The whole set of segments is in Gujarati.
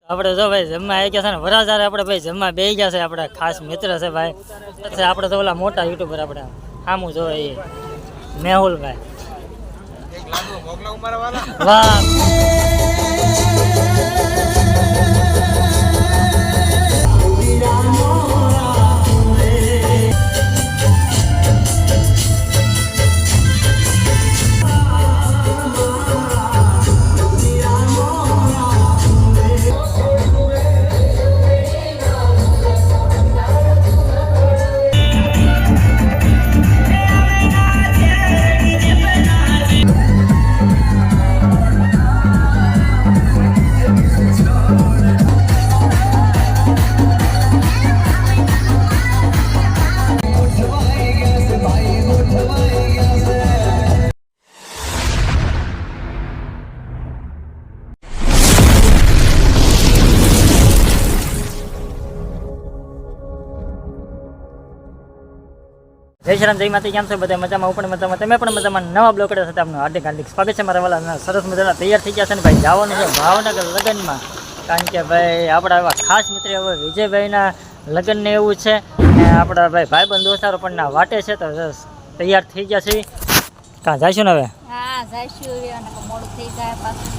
આપણે જો ભાઈ જમવા આવી ગયા છે ને વરાજારે આપણે ભાઈ જમવા બેસી ગયા છે. આપણે ખાસ મિત્ર છે ભાઈ. આપણે તો ઓલા મોટા યુટ્યુબર આપણે સામું જોવે એ મેહુલભાઈ. વાહ જય શ્રી રામ, જય માતા. કેમ છો બધા? મજામાં? હું પણ મજામાં, તમે પણ મજામાં. નવા બ્લોગ સાથે આપનું હાર્દિક હાર્દિક સ્વાગત છે. મારા વાલા સરસ મજાના તૈયાર થઈ ગયા છે ને ભાઈ જવાનું છે ભાવનગર લગ્નમાં. કારણ કે ભાઈ આપણા એવા ખાસ મિત્ર હવે વિજયભાઈના લગ્નને એવું છે ને આપણા ભાઈ ભાઈબંધ દોસ્તારો પણ ના વાટે છે તો તૈયાર થઈ ગયા છે. કાં જઈશું ને હવે? હા જઈશું, મોડું થઈ જાય પાછું.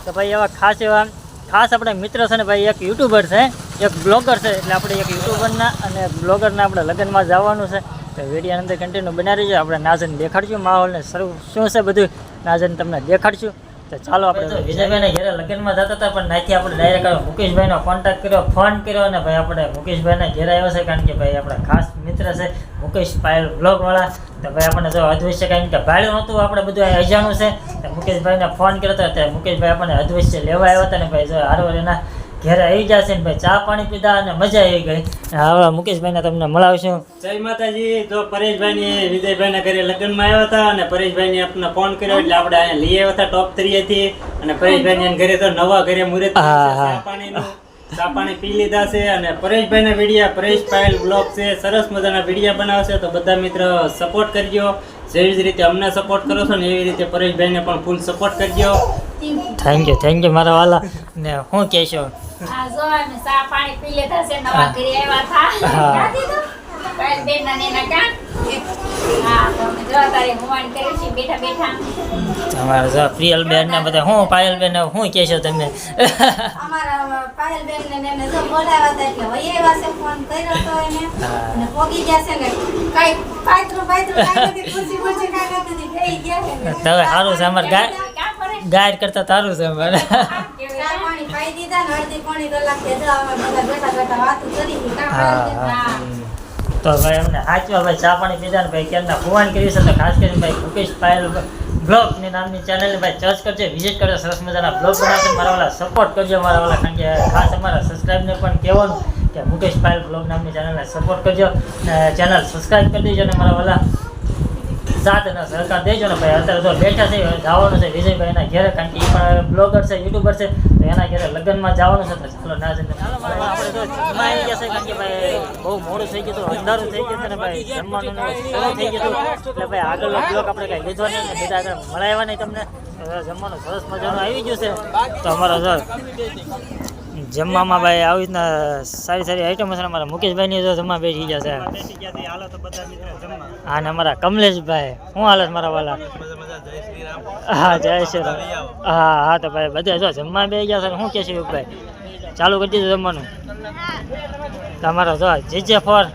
તો ભાઈ એવા ખાસ આપણે મિત્ર છે ને ભાઈ એક યુટ્યુબર છે, એક બ્લોગર છે. એટલે આપણે એક યુટ્યુબરના અને બ્લોગરના આપણે લગ્નમાં જવાનું છે. તો વિડીયોની અંદર કન્ટિન્યુ બનાવી રહીશું. આપણે નાજન દેખાડશું માહોલને શું છે બધું નાજન તમને દેખાડશું. તો ચાલો આપણે વિજયભાઈના ઘરે લગ્નમાં જતા હતા પણ નાથી આપણે ડાયરેક્ટ મુકેશભાઈનો કોન્ટેક્ટ કર્યો, ફોન કર્યો અને ભાઈ આપણે મુકેશભાઈના ઘરે આવ્યો છે. કારણ કે ભાઈ આપણા ખાસ મિત્ર છે મુકેશ પાયલ બ્લોગવાળા. તો ભાઈ આપણને જો અદ્વૈશ્ય કારણ કે ભાડ્યું નહોતું, આપણે બધું અજાણું છે. તો મુકેશભાઈને ફોન કર્યો હતો ત્યારે મુકેશભાઈ આપણને અદ્વૈશ્ય લેવા આવ્યા હતા ને ભાઈ જો હારવાર એના ઘરે આવી જશે ને ભાઈ ચા પાણી પીધા અને મજા આવી ગઈ. હવે મુકેશભાઈને તમને મળાવશું. જય માતાજી. જો પરેશભાઈ વિજયભાઈના ઘરે લગ્નમાં આવ્યા હતા અને પરેશભાઈને આપણને ફોન કર્યો એટલે આપણે અહીંયા લઈ આવ્યા હતા ટોપ 3 થી. અને પરેશભાઈ ઘરે તો નવા ઘરે મુહૂર્ત ચા પાણી પી લીધા છે. અને પરેશભાઈના વિડીયા પરેશ પાયલ બ્લોગ છે, સરસ મજાના વિડીયા બનાવશે. તો બધા મિત્ર સપોર્ટ કરજો. જેવી જ રીતે અમને સપોર્ટ કરો છો ને એવી રીતે પરેશભાઈને પણ ફૂલ સપોર્ટ કરજો. થેન્ક યુ મારા વાલા. ને શું કહેશો? આ જો અમે ચા પાણી પી લેતા છે, નવા ઘરે આવ્યા હતા. ગાતી તો પાયલ બેન ના નેના કાં હા તો અમે જો તારે હોવાન કરે છે બેઠા બેઠા. તમારા જો પ્રિયલ બેન ને બધા હું પાયલ બેન શું કહેશો તમે? અમારા પાયલ બેન ને જો બોલાવ્યા હતા એટલે હોય એવા છે, ફોન કર્યો તો એને અને પોગી ગયા છે ને કાઈ પાયત્રું કાઈ નથી, ખુશી કાઈ નથી ગઈ ગયા છે. તો સારું છે અમાર ગાયર કરતા તારું છે અમારે. પાણી પાઈ દીધા ને અડધી પોણી કલાક થી જો અમે બધા બેઠા વાતો કરી તો ભાઈ અમને સાચવા ભાઈ ચા પાણી પીધા ને ભાઈ ક્યારના ફોન કરી છે. તો ખાસ કરીને ભાઈ મુકેશ પાયલ બ્લોગ ની નામની ચેનલ ભાઈ સર્ચ કરજો, વિઝિટ કરજો. સરસ મજાના બ્લોગ બનાવશે. મારા વાળા સપોર્ટ કરજો મારા વાળા. કારણ કે ખાસ અમારા સબસ્ક્રાઈબને પણ કહેવાનું કે મુકેશ પાયલ બ્લોગ નામની ચેનલને સપોર્ટ કરજો ને ચેનલ સબસ્ક્રાઈબ કરી દેજો. ને મારા વાળા સાથના સહકાર દેજો ને ભાઈ. અત્યારે તો બેઠા છે જવાનું છે વિજયભાઈના ઘરે, કારણ કે એ પણ બ્લોગર છે, યુટ્યુબર છે. તો એના ઘરે લગ્નમાં જવાનું છે. તો ચાલો ના જઈને આપણે તો જમવા આવી ગયા છે. કારણ કે ભાઈ બહુ મોડું થઈ ગયું હતું, અંધારું થઈ ગયું હતું ને ભાઈ જમવાનું શરૂ થઈ ગયું હતું. એટલે ભાઈ આગળનો બ્લોગ આપણે કાંઈ લીધો નહીં ને બીજા આગળ મળાવ્યા નહીં તમને. જમવાનું સરસ મજાનું આવી ગયું છે. તો અમારા જો જમવામાં ભાઈ આવી રીતના સારી આઈટમ છે. અમારા મુકેશભાઈની જો જમવા બેસી ગયા છે. હા ને અમારા કમલેશભાઈ શું હાલત મારા વાલા? હા જય શ્રી રામ. હા તો ભાઈ બધા જો જમવા બેસી ગયા છે. શું કહેશું ભાઈ? ચાલુ કરી દીધું જમવાનું. તમારો જો GJ4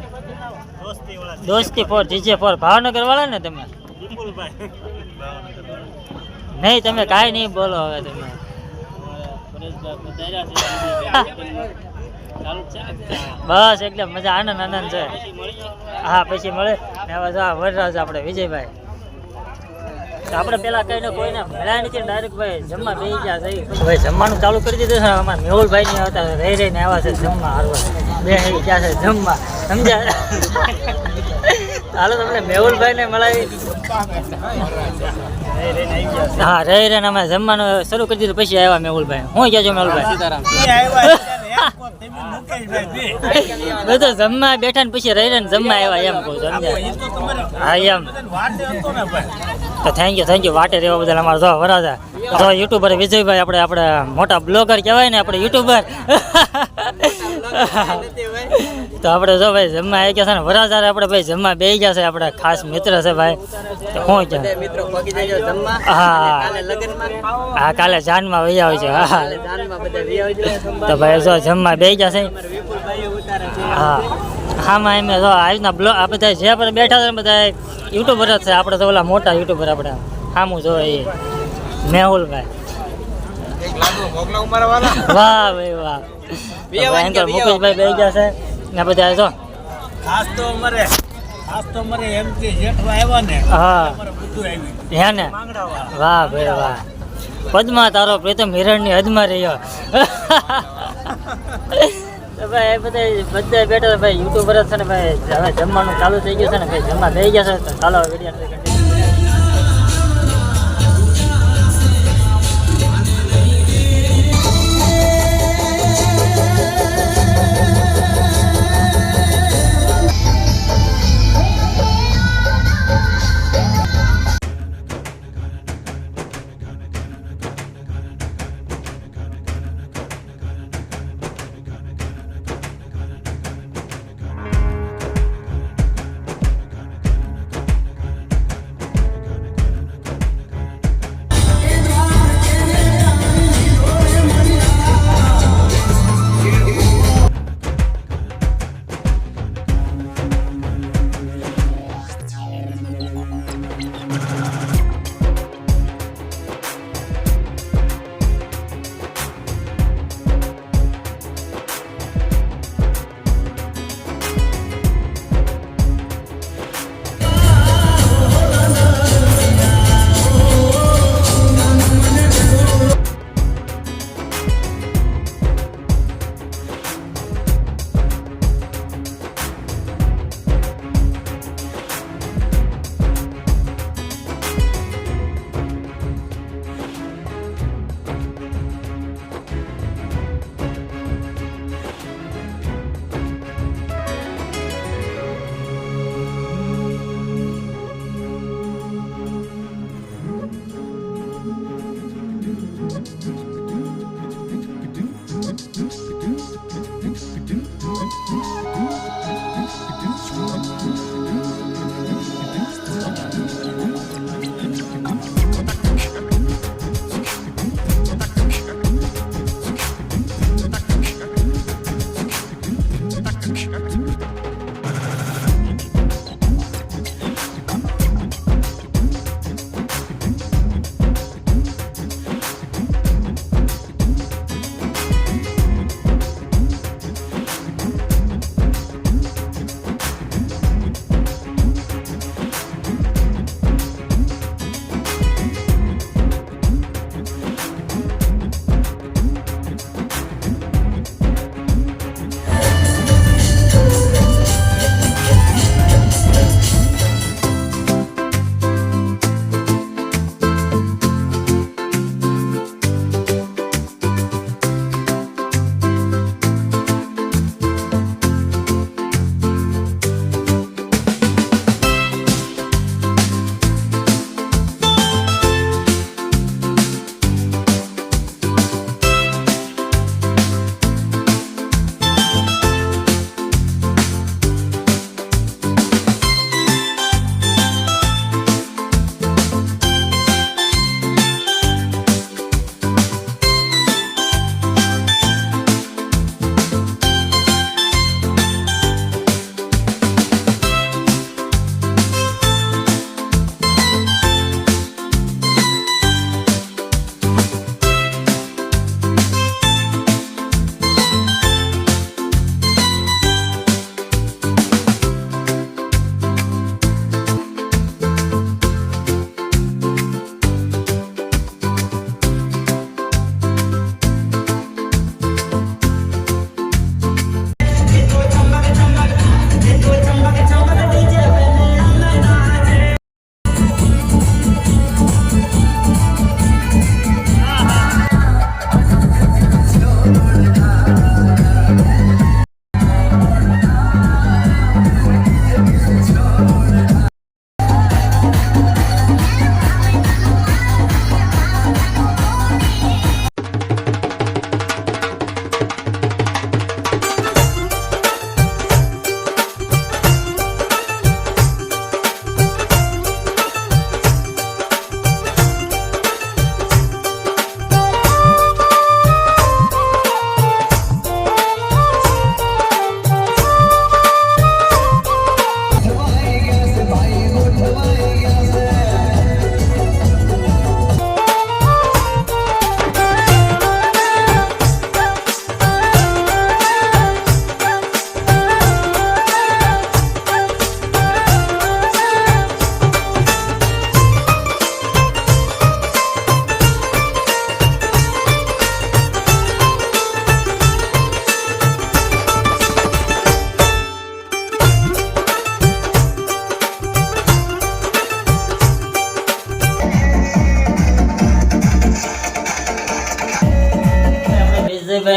દોસ્તી4 GJ4 ભાવનગર વાળા ને તમે? નહીં તમે કાંઈ નહીં બોલો હવે તમે. બસ એકદમ મજા, આનંદ છે. હા પછી મળે ને. હવે વરરાજ આપણે વિજયભાઈ આપણે પેલા કઈને કોઈને મળ્યા નથી, ડાયરેક્ટ ભાઈ જમવા બેસી ગયા છે. ભાઈ જમવાનું ચાલુ કરી દીધું છે. અમારા મેહુલભાઈ ની હતા રહીને આવ્યા છે જમવા હારવા, બે ગયા છે જમવા, સમજ્યા? હાલો તમને મેહુલભાઈ ને મળાવી. હા રહી અમે જમવાનું શરૂ કરી દીધું પછી આવ્યા મેહુલભાઈ. શું કહેજો મેહુલભાઈ? બધું જમવા બેઠા ને પછી રહી ને જમવા આવ્યા એમ કહું છું, સમજ્યા? હા એમ. તો થેન્ક યુ વાટે રહેવા બદલ અમારે જો વરાજા. તો તો યુટ્યુબર વિજયભાઈ આપણે મોટા બ્લોગર કહેવાય ને આપણે યુટ્યુબર તો આપણે જો ભાઈ જમવા આવી ગયા છે ને વરાજારે આપણે ભાઈ જમવા બેસી ગયા છે આપણે ખાસ મિત્ર છે ભાઈ તો શું કે મિત્રો પગી જજો જમવા હા કાલે લગનમાં હા કાલે જાનમાં વહી આવી છે હા જાનમાં બધા વી આવજો તો ભાઈ જો જમવા બેસી ગયા છે વિપુલભાઈ ઉતારે છે હા હામાં એમ જો આજના બ્લોગ આ બધા જે આપણે બેઠા છે ને બધા યુટ્યુબર જ છે આપણે તો ઓલા મોટા યુટ્યુબર આપણે સામું જો એ મેહુલભાઈ વાહ ભાઈ વાહ ભયંકર મુકેશભાઈ બેસી ગયા છે ને બધા જો ખાસ તો અમારે એમ કે જેઠવા આવ્યા ને હા બધું આવ્યું હે ને વાહ ભાઈ વાહ પદ્મા તારો પ્રીતમ હિરણની હદમાં રહ્યો તો ભાઈ એ બધા બેઠા છે ભાઈ યુટ્યુબર જ છે ને ભાઈ હવે જમવાનું ચાલુ થઈ ગયું છે ને ભાઈ જમવા થઈ ગયા છે તો ચાલો વિડીયો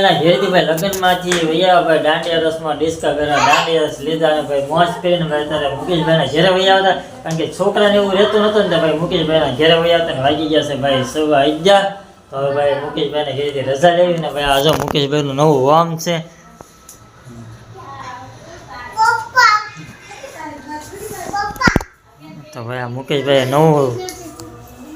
ભાઈના ઘેરથી ભાઈ લગ્નમાંથી વૈયા ભાઈ દાંડિયા રસમાં ડિસ્કા કર્યા, દાંડિયા રસ લીધા અને ભાઈ મોજ કરીને ભાઈ અત્યારે મુકેશભાઈના ઘેરે વૈયા હતા. કારણ કે છોકરાને એવું રહેતું નહોતું ને તો ભાઈ મુકેશભાઈના ઘેરે વૈયા હતા ને વાગી ગયા છે ભાઈ 11:15. તો હવે ભાઈ મુકેશભાઈને ઘેરેથી રજા લેવી ને ભાઈ આ જો મુકેશભાઈનું નવું હોમ છે. તો ભાઈ આ મુકેશભાઈ નવું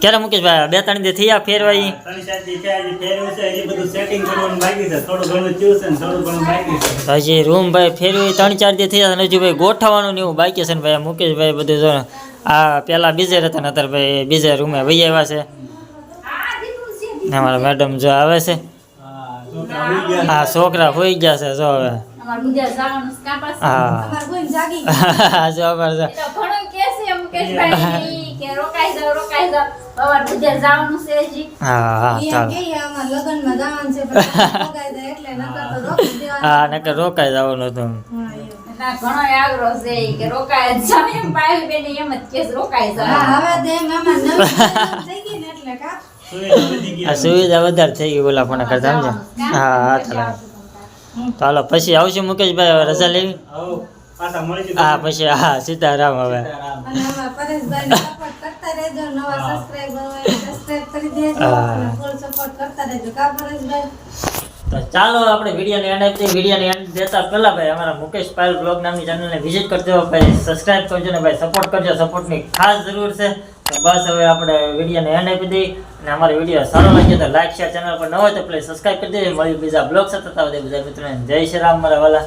ક્યારે મુકેશભાઈ 2-3 દી થયા ફેરવાઈ? 3-4 દી થયા, હજી ફેરવ્યું છે, હજી બધું સેટિંગ કરવાનું બાકી છે, થોડું ઘણું થયું છે ને થોડું ઘણું બાકી છે. તો હજી રૂમ ભાઈ ફેરવી 3-4 દી થયા અને હજુ ભાઈ ગોઠવવાનું ને એવું બાકી છે ને ભાઈ મુકેશભાઈ બધું જો આ પેલા બીજે રહેતા ને અત્યારે ભાઈ બીજે રૂમે વહી આવ્યા છે. ને અમારા મેડમ જો આવે છે. હા છોકરા હોઈ ગયા છે જો હવે. હા અમાર કોઈ જાગી ગયા. જો અમારે જો. હા હા ઈ એમ ચાલો. કહે અમાર લગ્નમાં જવાનું છે પણ ભોગાઈ જાય એટલે નકર તો રોકી દેવાનું. હા નકર રોકાઈ જવાનું હતું. હા, હવે તો એમ આમાં નવી નવી થઈ ગઈ ને એટલે કા સુવિધા વધી ગઈ. આ સુવિધા વધારે થઈ ગઈ બોલા ફોન કરતા સમજે. હા હા ચાલો. ચાલો પછી આવશું મુકેશભાઈ હવે રજા લેવી. આવો, પાછા મળીશું. હા પછી હા સીતારામ હવે. અને આમાં પરેશભાઈને સપોર્ટ કરતા રહેજો, નવા સબસ્ક્રાઇબર હોય સબસ્ક્રાઇબ કરી દેજો હા. અને ફૂલ સપોર્ટ કરતા રહેજો કા પરેશભાઈ. તો ચાલો આપણે વિડીયોને એન્ડ આપીએ. વિડીયોને એન્ડ દેતા પહેલા ભાઈ અમારા મુકેશ પાયલ બ્લોગ નામની ચેનલને વિઝિટ કરજો ભાઈ, સબસ્ક્રાઇબ કરજો ને ભાઈ સપોર્ટ કરજો. સપોર્ટની ખાસ જરૂર છે. તો બસ હવે આપણે વિડીયોને એન્ડ આપી દઈએ અને અમારો વિડીયો સારો લાગ્યો તો લાઈક શેર, ચેનલ પર ન હોય તો પ્લીઝ સબસ્ક્રાઇબ કરી દેજો. મળ્યું બીજા બ્લોગ સાથે, બધા બીજા મિત્રોને જય શ્રી રામ મારા વાલા.